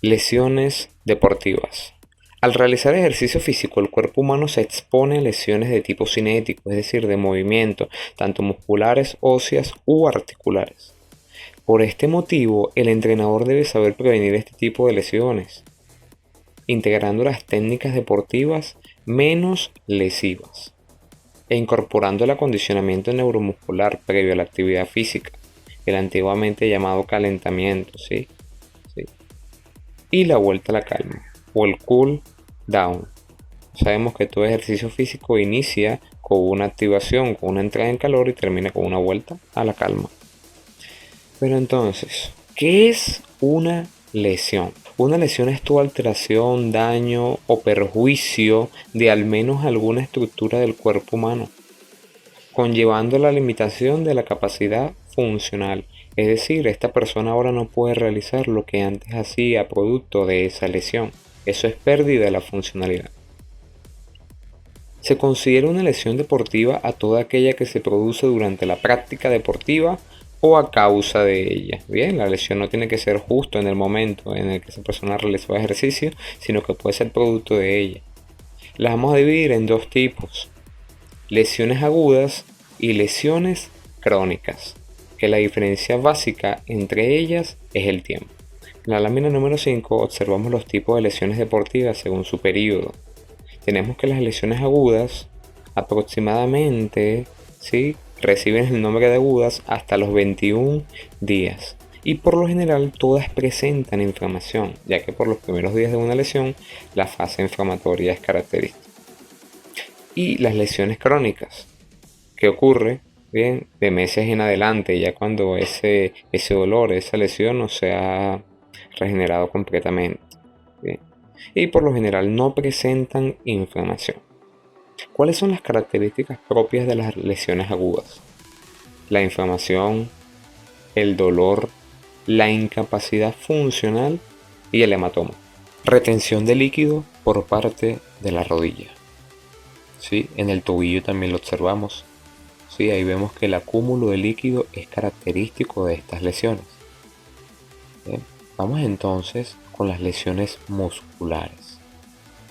Lesiones deportivas. Al realizar ejercicio físico, el cuerpo humano se expone a lesiones de tipo cinético, es decir, de movimiento, tanto musculares, óseas u articulares. Por este motivo, el entrenador debe saber prevenir este tipo de lesiones, integrando las técnicas deportivas menos lesivas e incorporando el acondicionamiento neuromuscular previo a la actividad física, el antiguamente llamado calentamiento, ¿sí? ¿Sí? Y la vuelta a la calma, o el cool down. Sabemos que todo ejercicio físico inicia con una activación, con una entrada en calor y termina con una vuelta a la calma. Pero entonces, ¿qué es una lesión? Una lesión es tu alteración, daño o perjuicio de al menos alguna estructura del cuerpo humano, conllevando la limitación de la capacidad funcional. Es decir, esta persona ahora no puede realizar lo que antes hacía producto de esa lesión. Eso es pérdida de la funcionalidad. Se considera una lesión deportiva a toda aquella que se produce durante la práctica deportiva o a causa de ella. Bien, la lesión no tiene que ser justo en el momento en el que esa persona realizó ejercicio, sino que puede ser producto de ella. Las vamos a dividir en dos tipos: lesiones agudas y lesiones crónicas, que la diferencia básica entre ellas es el tiempo. En la lámina número 5 observamos los tipos de lesiones deportivas según su periodo. Tenemos que las lesiones agudas aproximadamente, ¿sí?, reciben el nombre de agudas hasta los 21 días. Y por lo general todas presentan inflamación, ya que por los primeros días de una lesión la fase inflamatoria es característica. Y las lesiones crónicas, que ocurre bien de meses en adelante, ya cuando ese dolor, esa lesión no se ha regenerado completamente. Bien. Y por lo general no presentan inflamación. ¿Cuáles son las características propias de las lesiones agudas? La inflamación, el dolor, la incapacidad funcional y el hematoma. Retención de líquido por parte de la rodilla. ¿Sí? En el tobillo también lo observamos. ¿Sí? Ahí vemos que el acúmulo de líquido es característico de estas lesiones. Bien. Vamos entonces con las lesiones musculares.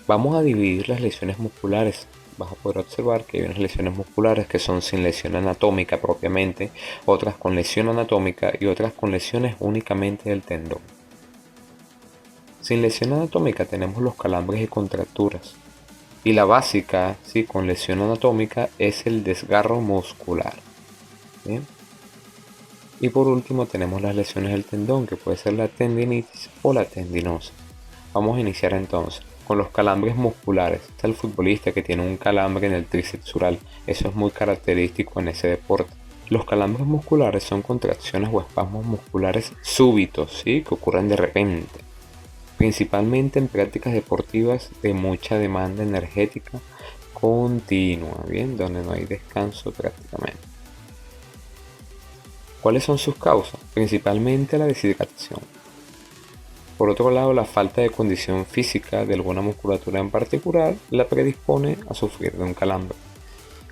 Vamos a dividir las lesiones musculares. Vas a poder observar que hay unas lesiones musculares que son sin lesión anatómica propiamente, otras con lesión anatómica y otras con lesiones únicamente del tendón. Sin lesión anatómica tenemos los calambres y contracturas. Y la básica, ¿sí?, con lesión anatómica es el desgarro muscular. ¿Bien? Y por último tenemos las lesiones del tendón, que puede ser la tendinitis o la tendinosis. Vamos a iniciar entonces con los calambres musculares. Está el futbolista que tiene un calambre en el tríceps sural. Eso es muy característico en ese deporte. Los calambres musculares son contracciones o espasmos musculares súbitos, ¿sí?, que ocurren de repente, principalmente en prácticas deportivas de mucha demanda energética continua, bien, donde no hay descanso prácticamente. ¿Cuáles son sus causas? Principalmente la deshidratación. Por otro lado, la falta de condición física de alguna musculatura en particular la predispone a sufrir de un calambre.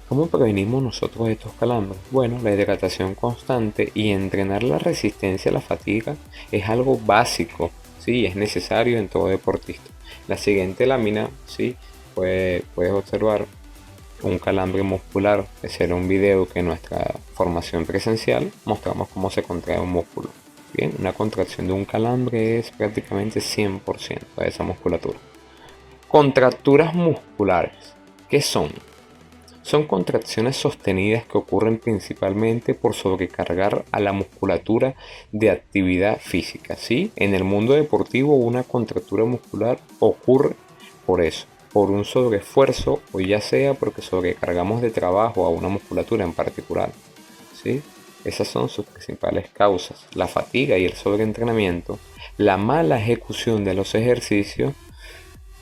¿Cómo prevenimos nosotros estos calambres? Bueno, la hidratación constante y entrenar la resistencia a la fatiga es algo básico, ¿sí? Es necesario en todo deportista. La siguiente lámina, ¿sí?, puedes observar un calambre muscular. Ese era un video que en nuestra formación presencial mostramos cómo se contrae un músculo. Bien, una contracción de un calambre es prácticamente 100% de esa musculatura. Contracturas musculares, ¿qué son? Son contracciones sostenidas que ocurren principalmente por sobrecargar a la musculatura de actividad física, ¿sí? En el mundo deportivo una contractura muscular ocurre por eso, por un sobreesfuerzo, o ya sea porque sobrecargamos de trabajo a una musculatura en particular, ¿sí? Esas son sus principales causas: la fatiga y el sobreentrenamiento, la mala ejecución de los ejercicios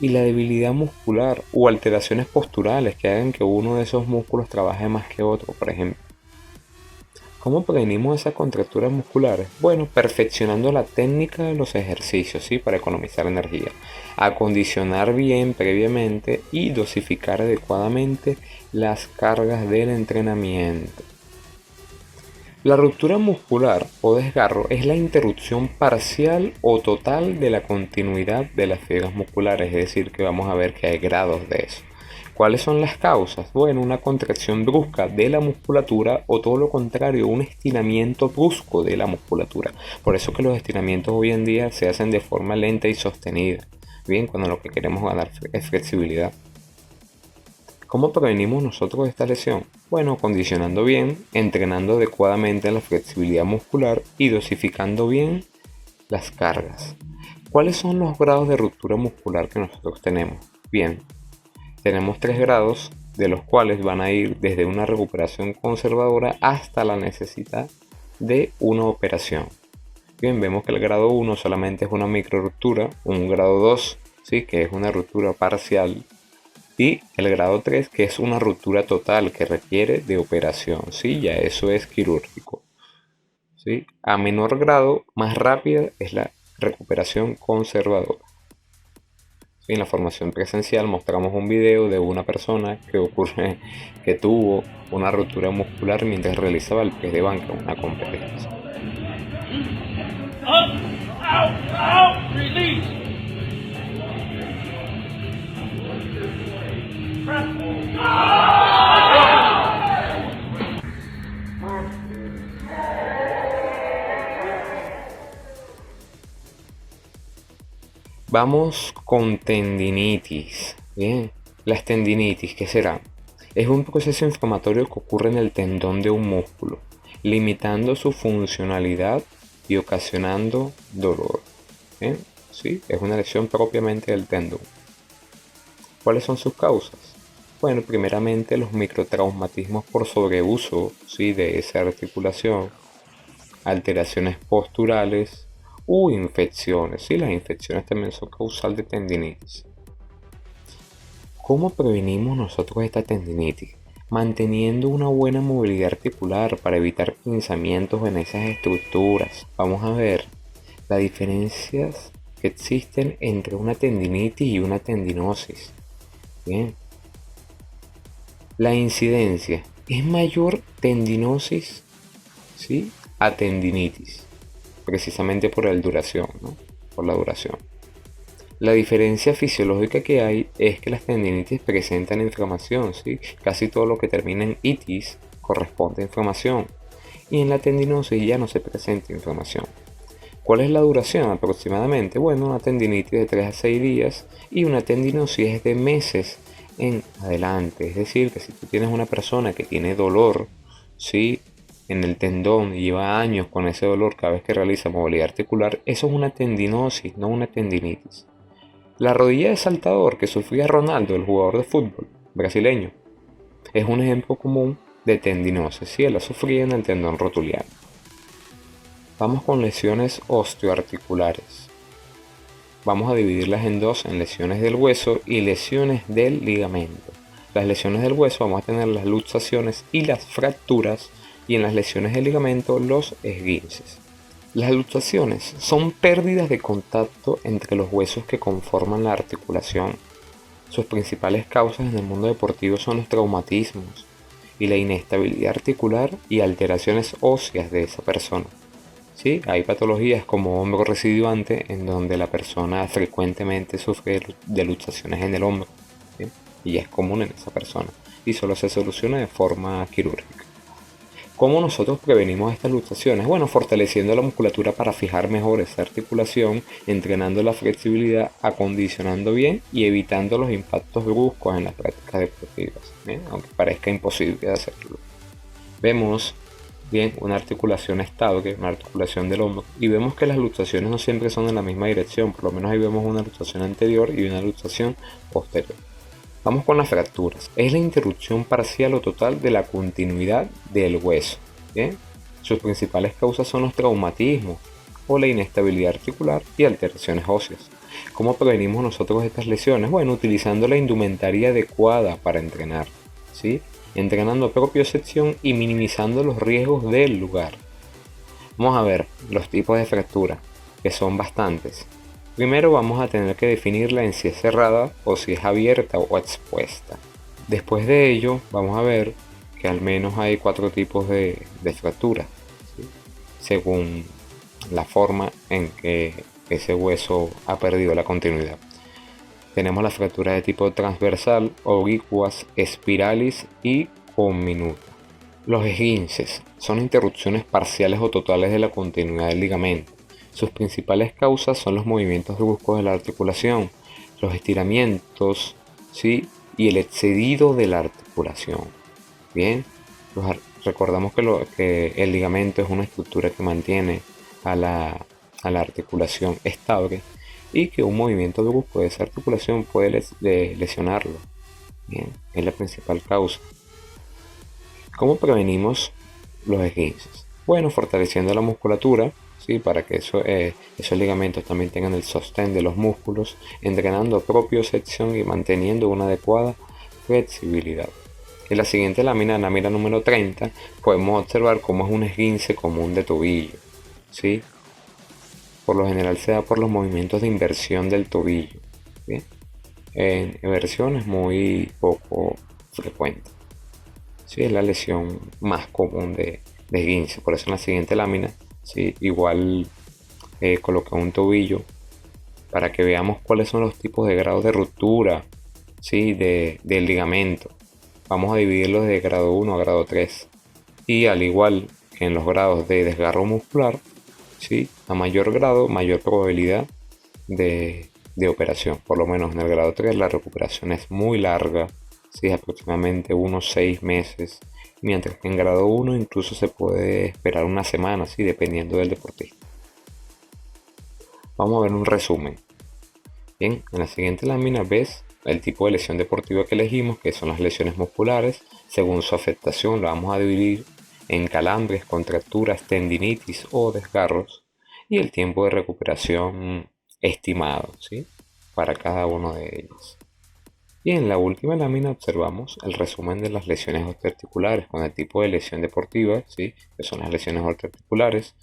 y la debilidad muscular o alteraciones posturales que hagan que uno de esos músculos trabaje más que otro, por ejemplo. ¿Cómo prevenimos esas contracturas musculares? Bueno, perfeccionando la técnica de los ejercicios, ¿sí?, para economizar energía, acondicionar bien previamente y dosificar adecuadamente las cargas del entrenamiento. La ruptura muscular o desgarro es la interrupción parcial o total de la continuidad de las fibras musculares, es decir, que vamos a ver que hay grados de eso. ¿Cuáles son las causas? Bueno, una contracción brusca de la musculatura o todo lo contrario, un estiramiento brusco de la musculatura. Por eso que los estiramientos hoy en día se hacen de forma lenta y sostenida. Bien, cuando lo que queremos ganar es flexibilidad. ¿Cómo prevenimos nosotros esta lesión? Bueno, condicionando bien, entrenando adecuadamente la flexibilidad muscular y dosificando bien las cargas. ¿Cuáles son los grados de ruptura muscular que nosotros tenemos? Bien, tenemos 3 grados, de los cuales van a ir desde una recuperación conservadora hasta la necesidad de una operación. Bien, vemos que el grado 1 solamente es una micro ruptura, un grado 2, ¿sí?, que es una ruptura parcial, y el grado 3, que es una ruptura total que requiere de operación, ¿sí? Ya eso es quirúrgico, ¿sí? A menor grado, más rápida es la recuperación conservadora. En la formación presencial mostramos un video de una persona que tuvo una ruptura muscular mientras realizaba el press de banca, una competencia. Up, out, out, release. Vamos con tendinitis. Bien, las tendinitis, ¿qué será? Es un proceso inflamatorio que ocurre en el tendón de un músculo, limitando su funcionalidad y ocasionando dolor. Bien, sí, es una lesión propiamente del tendón. ¿Cuáles son sus causas? Bueno, primeramente los microtraumatismos por sobreuso, ¿sí?, de esa articulación, alteraciones posturales u infecciones. ¿Sí? Las infecciones también son causal de tendinitis. ¿Cómo prevenimos nosotros esta tendinitis? Manteniendo una buena movilidad articular para evitar pinzamientos en esas estructuras. Vamos a ver las diferencias que existen entre una tendinitis y una tendinosis. Bien. La incidencia es mayor tendinosis, ¿sí?, a tendinitis, precisamente por la duración, ¿no? Por la duración. La diferencia fisiológica que hay es que las tendinitis presentan inflamación, ¿sí? Casi todo lo que termina en itis corresponde a inflamación, y en la tendinosis ya no se presenta inflamación. ¿Cuál es la duración aproximadamente? Bueno, una tendinitis de 3 a 6 días y una tendinosis es de meses en adelante. Es decir, que si tú tienes una persona que tiene dolor, ¿sí?, en el tendón y lleva años con ese dolor cada vez que realiza movilidad articular, eso es una tendinosis, no una tendinitis. La rodilla de saltador que sufría Ronaldo, el jugador de fútbol brasileño, es un ejemplo común de tendinosis, ¿sí? Él la sufría en el tendón rotuliano. Vamos con lesiones osteoarticulares. Vamos a dividirlas en dos, en lesiones del hueso y lesiones del ligamento. Las lesiones del hueso vamos a tener las luxaciones y las fracturas, y en las lesiones del ligamento los esguinces. Las luxaciones son pérdidas de contacto entre los huesos que conforman la articulación. Sus principales causas en el mundo deportivo son los traumatismos y la inestabilidad articular y alteraciones óseas de esa persona. ¿Sí? Hay patologías como hombro residuante en donde la persona frecuentemente sufre de luxaciones en el hombro, ¿sí?, y es común en esa persona y solo se soluciona de forma quirúrgica. ¿Cómo nosotros prevenimos estas luxaciones? Bueno, fortaleciendo la musculatura para fijar mejor esa articulación, entrenando la flexibilidad, acondicionando bien y evitando los impactos bruscos en las prácticas deportivas, ¿sí?, aunque parezca imposible hacerlo. Vemos bien una articulación estable, una articulación del hombro, y vemos que las luxaciones no siempre son en la misma dirección, por lo menos ahí vemos una luxación anterior y una luxación posterior. Vamos con las fracturas. Es la interrupción parcial o total de la continuidad del hueso. ¿Bien? Sus principales causas son los traumatismos o la inestabilidad articular y alteraciones óseas. ¿Cómo prevenimos nosotros estas lesiones? Bueno, utilizando la indumentaria adecuada para entrenar, ¿sí?, entrenando propiocepción y minimizando los riesgos del lugar. Vamos a ver los tipos de fractura, que son bastantes. Primero vamos a tener que definirla en si es cerrada o si es abierta o expuesta. Después de ello vamos a ver que al menos hay 4 tipos de fractura. según la forma en que ese hueso ha perdido la continuidad. Tenemos las fracturas de tipo transversal, oblicuas, espiralis y comminuta. Los esguinces son interrupciones parciales o totales de la continuidad del ligamento. Sus principales causas son los movimientos bruscos de la articulación, los estiramientos, ¿sí?, y el excedido de la articulación. Bien, recordamos que el ligamento es una estructura que mantiene a la articulación estable y que un movimiento brusco de esa articulación puede lesionarlo. Bien, es la principal causa. ¿Cómo prevenimos los esguinces? Bueno, fortaleciendo la musculatura, ¿sí?, para que esos ligamentos también tengan el sostén de los músculos, entrenando propiocepción y manteniendo una adecuada flexibilidad. En la siguiente lámina número 30, podemos observar cómo es un esguince común de tobillo, ¿sí? Por lo general se da por los movimientos de inversión del tobillo, ¿sí? En inversión es muy poco frecuente. Sí, es la lesión más común de esguince. Por eso en la siguiente lámina, ¿sí?, igual coloca un tobillo para que veamos cuáles son los tipos de grados de ruptura, ¿sí?, del ligamento. Vamos a dividirlos de grado 1 a grado 3. Y al igual que en los grados de desgarro muscular, ¿sí?, a mayor grado, mayor probabilidad de operación. Por lo menos en el grado 3 la recuperación es muy larga, ¿sí?, aproximadamente unos 6 meses, mientras que en grado 1 incluso se puede esperar una semana, ¿sí?, dependiendo del deportista. Vamos a ver un resumen. Bien, en la siguiente lámina ves el tipo de lesión deportiva que elegimos, que son las lesiones musculares. Según su afectación la vamos a dividir en calambres, contracturas, tendinitis o desgarros, y el tiempo de recuperación estimado, ¿sí?, para cada uno de ellos. Y en la última lámina observamos el resumen de las lesiones osteoarticulares con el tipo de lesión deportiva, ¿sí?, que son las lesiones osteoarticulares,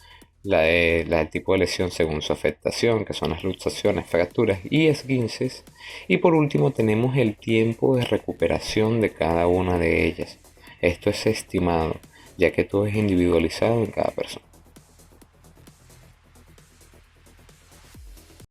la del tipo de lesión según su afectación, que son las luxaciones, fracturas y esguinces, y por último tenemos el tiempo de recuperación de cada una de ellas. Esto es estimado, ya que todo es individualizado en cada persona.